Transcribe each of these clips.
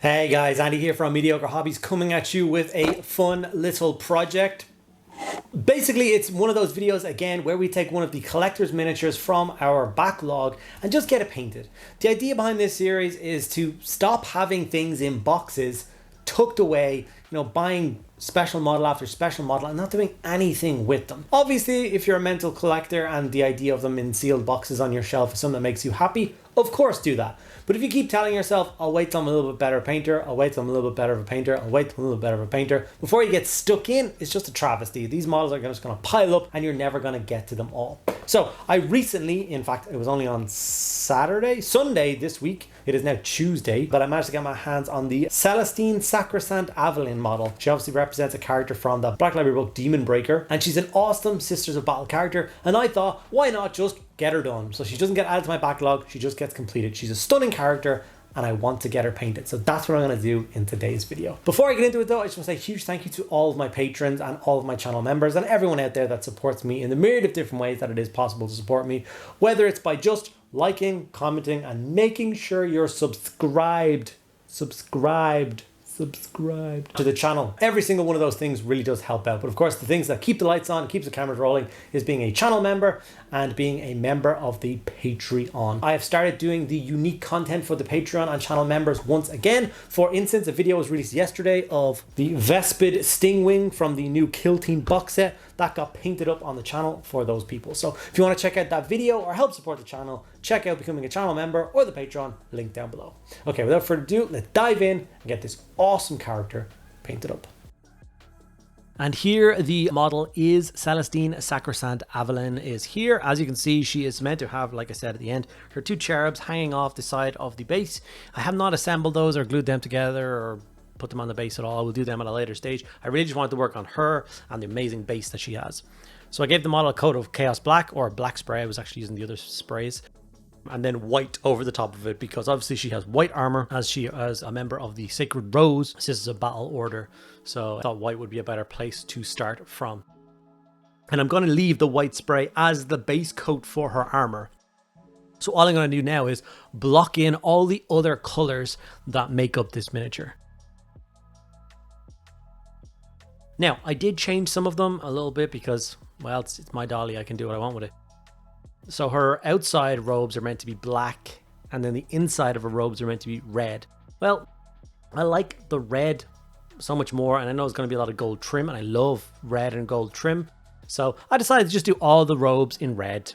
Hey guys, Andy here from Mediocre Hobbies coming at you with a fun little project. Basically, it's one of those videos again where we take one of the collector's miniatures from our backlog and just get it painted. The idea behind this series is to stop having things in boxes tucked away, buying special model after special model and not doing anything with them. Obviously, if you're a mental collector and the idea of them in sealed boxes on your shelf is something that makes you happy, of course do that. But if you keep telling yourself, I'll wait till I'm a little bit better a painter, I'll wait till I'm a little bit better of a painter, I'll wait till I'm a little bit better of a painter, before you get stuck in, it's just a travesty. These models are just going to pile up and you're never going to get to them all. So I recently, in fact, it was only on Sunday this week, it is now Tuesday, that I managed to get my hands on the Celestine Sacresant Aveline model. She obviously represents a character from the Black Library book Daemonbreaker, and she's an awesome Sisters of Battle character, and I thought, why not just get her done? So she doesn't get added to my backlog, she just gets completed. She's a stunning character, and I want to get her painted. So that's what I'm going to do in today's video. Before I get into it though, I just want to say a huge thank you to all of my patrons and all of my channel members and everyone out there that supports me in the myriad of different ways that it is possible to support me, whether it's by just liking, commenting, and making sure you're subscribed to the channel. Every single one of those things really does help out. But of course, the things that keep the lights on, keeps the cameras rolling, is being a channel member and being a member of the Patreon. I have started doing the unique content for the Patreon and channel members once again. For instance, a video was released yesterday of the Vespid Stingwing from the new Kill Team box set that got painted up on the channel for those people. So if you want to check out that video or help support the channel, check out becoming a channel member or the Patreon, link down below. Okay, without further ado, let's dive in and get this awesome character painted up. And here the model is Celestine Sacresant Aveline is here. As you can see, she is meant to have, like I said at the end, her two cherubs hanging off the side of the base. I have not assembled those or glued them together or put them on the base at all. I will do them at a later stage. I really just wanted to work on her and the amazing base that she has. So I gave the model a coat of Chaos Black or black spray. I was actually using the other sprays. And then white over the top of it, because obviously she has white armor as she is a member of the Sacred Rose Sisters of Battle order. So I thought white would be a better place to start from. And I'm going to leave the white spray as the base coat for her armor. So all I'm going to do now is block in all the other colors that make up this miniature. Now, I did change some of them a little bit because, well, it's my dolly. I can do what I want with it. So her outside robes are meant to be black, and then the inside of her robes are meant to be red. Well, I like the red so much more, and I know it's going to be a lot of gold trim, and I love red and gold trim. So I decided to just do all the robes in red.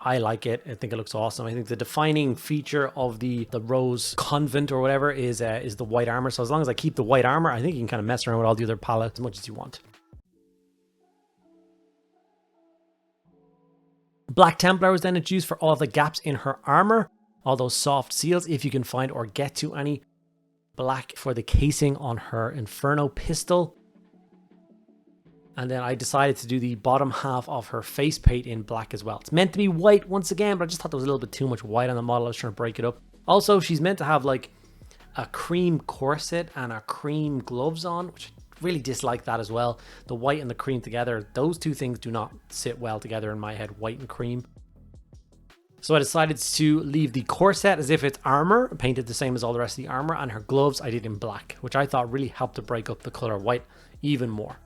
I like it. I think it looks awesome. I think the defining feature of the Rose Convent or whatever is the white armor. So as long as I keep the white armor, I think you can kind of mess around with all the other palettes as much as you want. Black Templar was then used for all of the gaps in her armor, all those soft seals if you can find or get to any. Black for the casing on her Inferno pistol. And then I decided to do the bottom half of her face paint in black as well. It's meant to be white once again, but I just thought there was a little bit too much white on the model. I was trying to break it up. Also, she's meant to have like a cream corset and a cream gloves on, which I really dislike that as well. The white and the cream together, those two things do not sit well together in my head, white and cream. So I decided to leave the corset as if it's armor, painted the same as all the rest of the armor, and her gloves I did in black, which I thought really helped to break up the color white even more.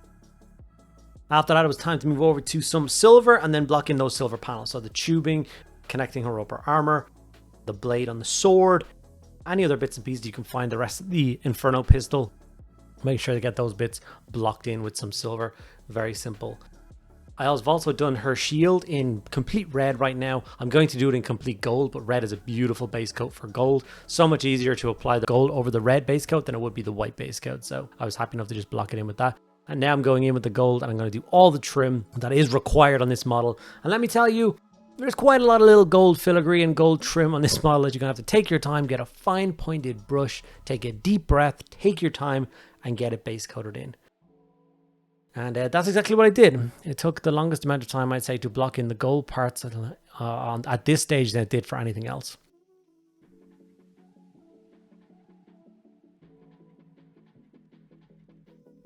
After that, it was time to move over to some silver and then block in those silver panels. So the tubing, connecting her upper armor, the blade on the sword, any other bits and pieces you can find, the rest of the Inferno pistol. Make sure to get those bits blocked in with some silver. Very simple. I have also done her shield in complete red right now. I'm going to do it in complete gold, but red is a beautiful base coat for gold. So much easier to apply the gold over the red base coat than it would be the white base coat. So I was happy enough to just block it in with that. And now I'm going in with the gold and I'm going to do all the trim that is required on this model. And let me tell you, there's quite a lot of little gold filigree and gold trim on this model that you're going to have to take your time, get a fine pointed brush, take a deep breath, take your time and get it base coated in. And that's exactly what I did. It took the longest amount of time, I'd say, to block in the gold parts at this stage than it did for anything else.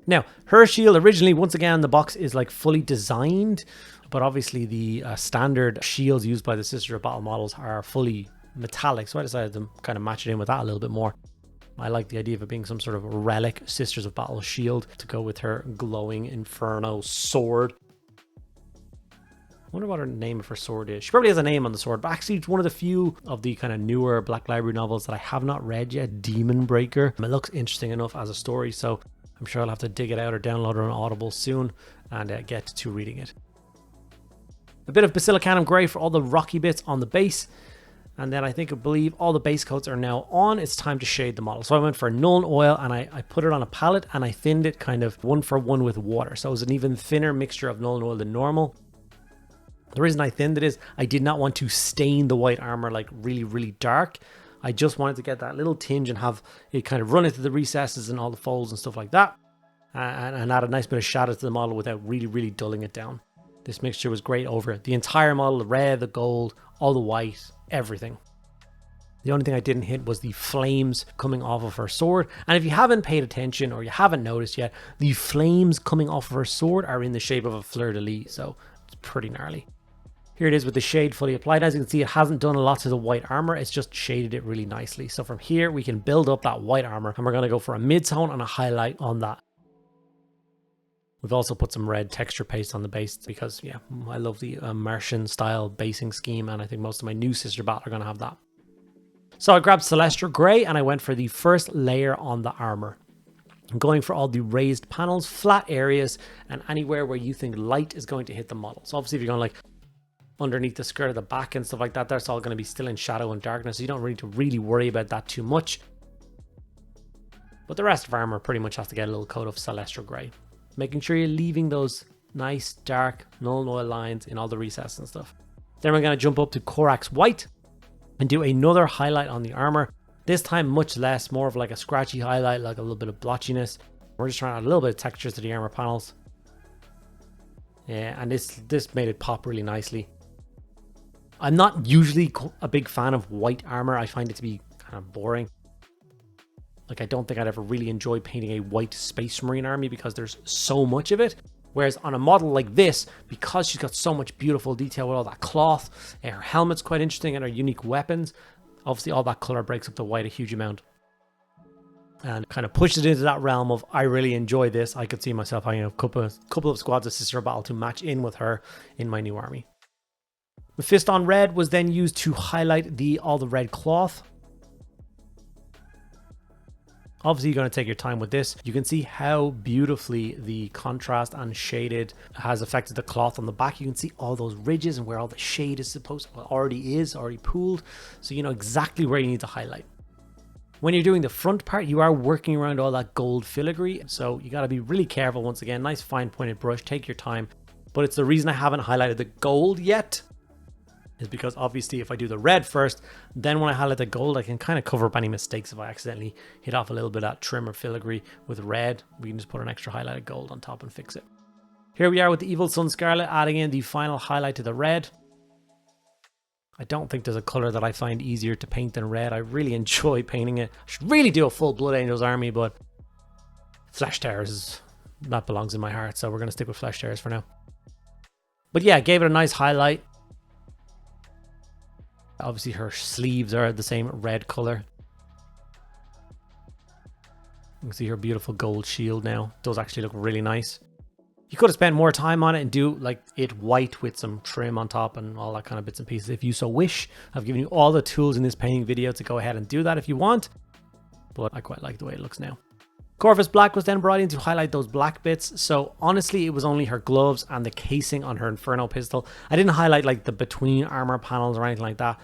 Now, her shield originally, once again, the box is like fully designed, but obviously the standard shields used by the Sister of Battle models are fully metallic, so I decided to kind of match it in with that a little bit more. I like the idea of it being some sort of relic Sisters of Battle shield to go with her glowing Inferno sword. I wonder what her name of her sword is. She probably has a name on the sword, but actually it's one of the few of the kind of newer Black Library novels that I have not read yet, Daemonbreaker. It looks interesting enough as a story, so I'm sure I'll have to dig it out or download it on Audible soon and get to reading it. A bit of Basilicanum Grey for all the rocky bits on the base. And then I believe all the base coats are now on. It's time to shade the model. So I went for Nuln Oil and I put it on a palette and I thinned it kind of 1-for-1 with water. So it was an even thinner mixture of Nuln Oil than normal. The reason I thinned it is I did not want to stain the white armor like really, really dark. I just wanted to get that little tinge and have it kind of run into the recesses and all the folds and stuff like that. And add a nice bit of shadow to the model without really, really dulling it down. This mixture was great over it. The entire model, the red, the gold, all the white, everything. The only thing I didn't hit was the flames coming off of her sword. And if you haven't paid attention or you haven't noticed yet, the flames coming off of her sword are in the shape of a fleur-de-lis. So it's pretty gnarly. Here it is with the shade fully applied. As you can see, it hasn't done a lot to the white armor. It's just shaded it really nicely. So from here, we can build up that white armor and we're going to go for a mid-tone and a highlight on that. We've also put some red texture paste on the base because, yeah, I love the Martian style basing scheme, and I think most of my new Sister Battle are going to have that. So I grabbed Celestial Grey and I went for the first layer on the armor. I'm going for all the raised panels, flat areas, and anywhere where you think light is going to hit the model. So obviously if you're going like underneath the skirt of the back and stuff like that, that's all going to be still in shadow and darkness. So you don't need to really worry about that too much. But the rest of armor pretty much has to get a little coat of Celestial Grey. Making sure you're leaving those nice dark Nuln Oil lines in all the recesses and stuff. Then we're going to jump up to Corax White and do another highlight on the armor. This time much less, more of like a scratchy highlight, like a little bit of blotchiness. We're just trying to add a little bit of texture to the armor panels. Yeah, and this made it pop really nicely. I'm not usually a big fan of white armor. I find it to be kind of boring. Like, I don't think I'd ever really enjoy painting a white Space Marine army because there's so much of it. Whereas on a model like this, because she's got so much beautiful detail with all that cloth, her helmet's quite interesting and her unique weapons, obviously all that color breaks up the white a huge amount. And kind of pushes it into that realm of, I really enjoy this. I could see myself having a couple of squads of Sister Battle to match in with her in my new army. The Fist on Red was then used to highlight all the red cloth. Obviously, you're going to take your time with this. You can see how beautifully the contrast and shaded has affected the cloth on the back. You can see all those ridges and where all the shade is already pooled. So you know exactly where you need to highlight. When you're doing the front part, you are working around all that gold filigree. So you got to be really careful. Once again, nice fine pointed brush, take your time. But it's the reason I haven't highlighted the gold yet. Is because obviously if I do the red first, then when I highlight the gold, I can kind of cover up any mistakes if I accidentally hit off a little bit of that trim or filigree with red. We can just put an extra highlighted gold on top and fix it. Here we are with the Evil Sun Scarlet, adding in the final highlight to the red. I don't think there's a color that I find easier to paint than red. I really enjoy painting it. I should really do a full Blood Angels army, but Flesh Tears, that belongs in my heart, so we're going to stick with Flesh Tears for now. But yeah, gave it a nice highlight. Obviously her sleeves are the same red color. You can see her beautiful gold shield now. It does actually look really nice. You could have spent more time on it and do like it white with some trim on top and all that kind of bits and pieces if you so wish. I've given you all the tools in this painting video to go ahead and do that if you want. But I quite like the way it looks now. Corvus Black was then brought in to highlight those black bits. So honestly, it was only her gloves and the casing on her Inferno pistol. I didn't highlight like the between armor panels or anything like that.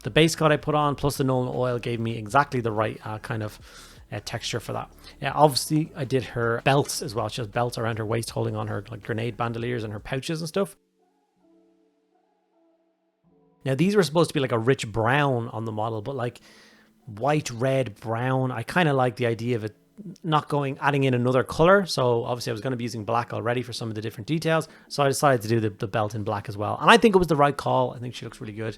The base coat I put on plus the Nuln Oil gave me exactly the right kind of texture for that. Yeah, obviously I did her belts as well. She has belts around her waist holding on her like grenade bandoliers and her pouches and stuff. Now these were supposed to be like a rich brown on the model, but like white, red, brown. I kind of like the idea of it not adding in another color. So obviously I was going to be using black already for some of the different details. So I decided to do the belt in black as well. And I think it was the right call. I think she looks really good.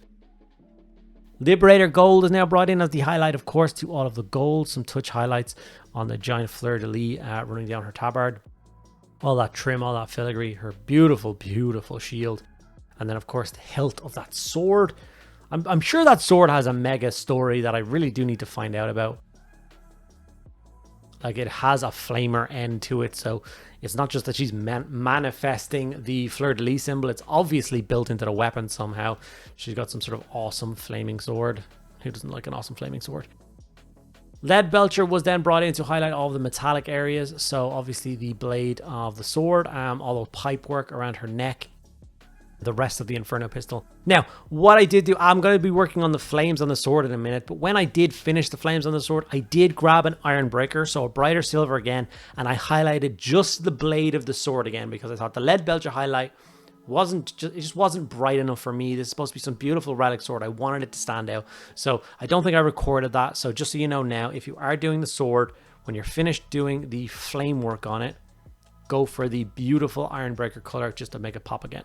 Liberator Gold is now brought in as the highlight, of course, to all of the gold. Some touch highlights on the giant fleur-de-lis running down her tabard. All that trim, all that filigree, her beautiful, beautiful shield. And then, of course, the hilt of that sword. I'm sure that sword has a mega story that I really do need to find out about. Like, it has a flamer end to it, so it's not just that she's manifesting the fleur-de-lis symbol. It's obviously built into the weapon somehow. She's got some sort of awesome flaming sword. Who doesn't like an awesome flaming sword? Lead Belcher was then brought in to highlight all of the metallic areas. So obviously the blade of the sword, all the pipe work around her neck, the rest of the Inferno pistol. Now, what I did do, I'm going to be working on the flames on the sword in a minute, but when I did finish the flames on the sword, I did grab an Ironbreaker, so a brighter silver again, and I highlighted just the blade of the sword again, because I thought the Lead Belcher highlight it just wasn't bright enough for me. This is supposed to be some beautiful relic sword. I wanted it to stand out. So I don't think I recorded that. So just so you know now, if you are doing the sword, when you're finished doing the flame work on it, go for the beautiful Ironbreaker color just to make it pop again.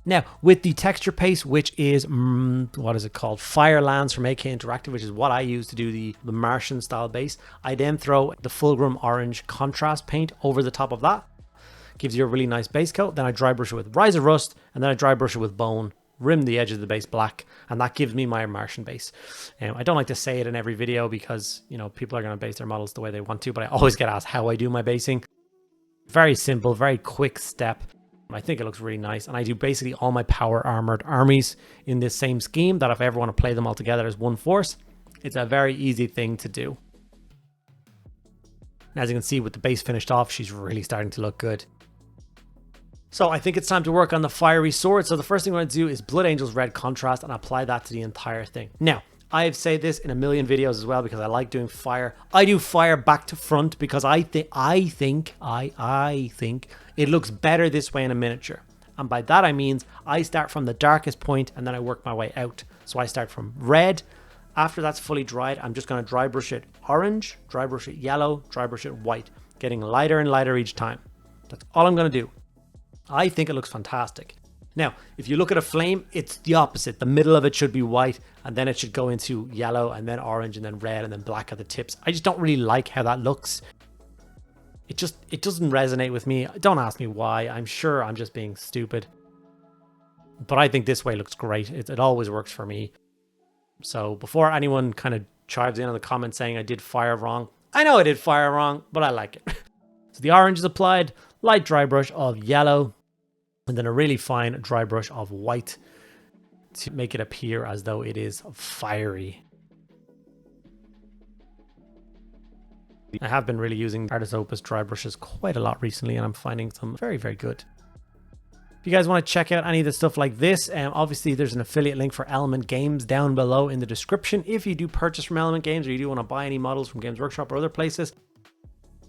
Now, with the texture paste, which is, what is it called? Firelands from AK Interactive, which is what I use to do the Martian style base. I then throw the Fulgrim Orange contrast paint over the top of that. Gives you a really nice base coat. Then I dry brush it with Ryza Rust, and then I dry brush it with Bone, rim the edge of the base black, and that gives me my Martian base. I don't like to say it in every video because, you know, people are going to base their models the way they want to, but I always get asked how I do my basing. Very simple, very quick step. I think it looks really nice, and I do basically all my power armored armies in this same scheme, that if I ever want to play them all together as one force, it's a very easy thing to do. And as you can see, with the base finished off, she's really starting to look good. So I think it's time to work on the fiery sword. So the first thing I'm going to do is Blood Angel's red contrast and apply that to the entire thing. Now, I've said this in a million videos as well because I like doing fire. I do fire back to front because I think it looks better this way in a miniature. And by that I mean I start from the darkest point and then I work my way out. So I start from red. After that's fully dried, I'm just going to dry brush it orange, dry brush it yellow, dry brush it white, getting lighter and lighter each time. That's all I'm going to do. I think it looks fantastic. Now, if you look at a flame, it's the opposite. The middle of it should be white, and then it should go into yellow, and then orange, and then red, and then black at the tips. I just don't really like how that looks. It doesn't resonate with me. Don't ask me why. I'm sure I'm just being stupid. But I think this way looks great. It always works for me. So before anyone kind of chives in the comments saying I did fire wrong, I know I did fire wrong, but I like it. So the orange is applied, light dry brush of yellow, and then a really fine dry brush of white to make it appear as though it is fiery. I have been really using Artis Opus dry brushes quite a lot recently, and I'm finding them very, very good. If you guys want to check out any of the stuff like this, obviously there's an affiliate link for Element Games down below in the description. If you do purchase from Element Games, or you do want to buy any models from Games Workshop or other places,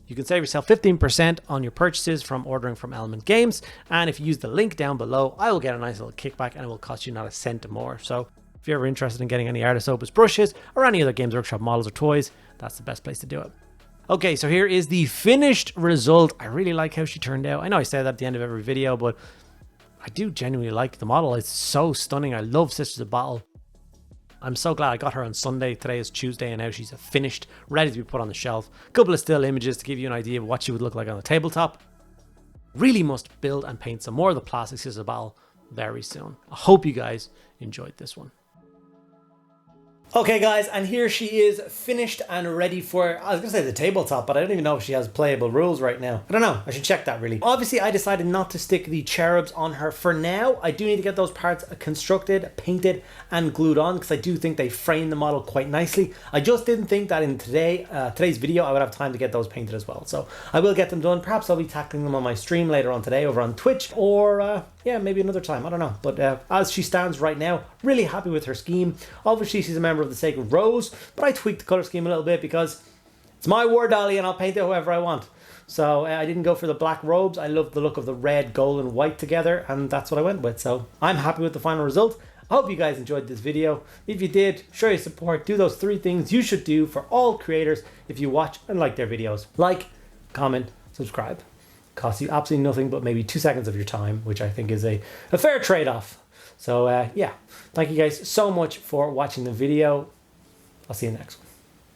you can save yourself 15% on your purchases from ordering from Element Games. And if you use the link down below, I will get a nice little kickback and it will cost you not a cent more. So if you're ever interested in getting any Artis Opus brushes or any other Games Workshop models or toys, that's the best place to do it. Okay, so here is the finished result. I really like how she turned out. I know I say that at the end of every video, but I do genuinely like the model. It's so stunning. I love Sisters of Battle. I'm so glad I got her on Sunday. Today is Tuesday, and now she's finished, ready to be put on the shelf. A couple of still images to give you an idea of what she would look like on the tabletop. Really must build and paint some more of the plastic Sisters of Battle very soon. I hope you guys enjoyed this one. Okay guys, and here she is finished and ready for, I was going to say the tabletop, but I don't even know if she has playable rules right now. I don't know, I should check that really. Obviously I decided not to stick the cherubs on her for now. I do need to get those parts constructed, painted and glued on because I do think they frame the model quite nicely. I just didn't think that in today's video I would have time to get those painted as well. So I will get them done. Perhaps I'll be tackling them on my stream later on today over on Twitch, or yeah, maybe another time, I don't know. But as she stands right now, really happy with her scheme. Obviously she's a member of the Sacred Rose, but I tweaked the color scheme a little bit because it's my war dolly and I'll paint it however I want. So I didn't go for the black robes. I love the look of the red, gold and white together, and that's what I went with. So I'm happy with the final result. I hope you guys enjoyed this video. If you did, show your support. Do those 3 things you should do for all creators if you watch and like their videos. Like, comment, subscribe. Costs you absolutely nothing but maybe 2 seconds of your time, which I think is a fair trade-off. So yeah, thank you guys so much for watching the video. I'll see you next one.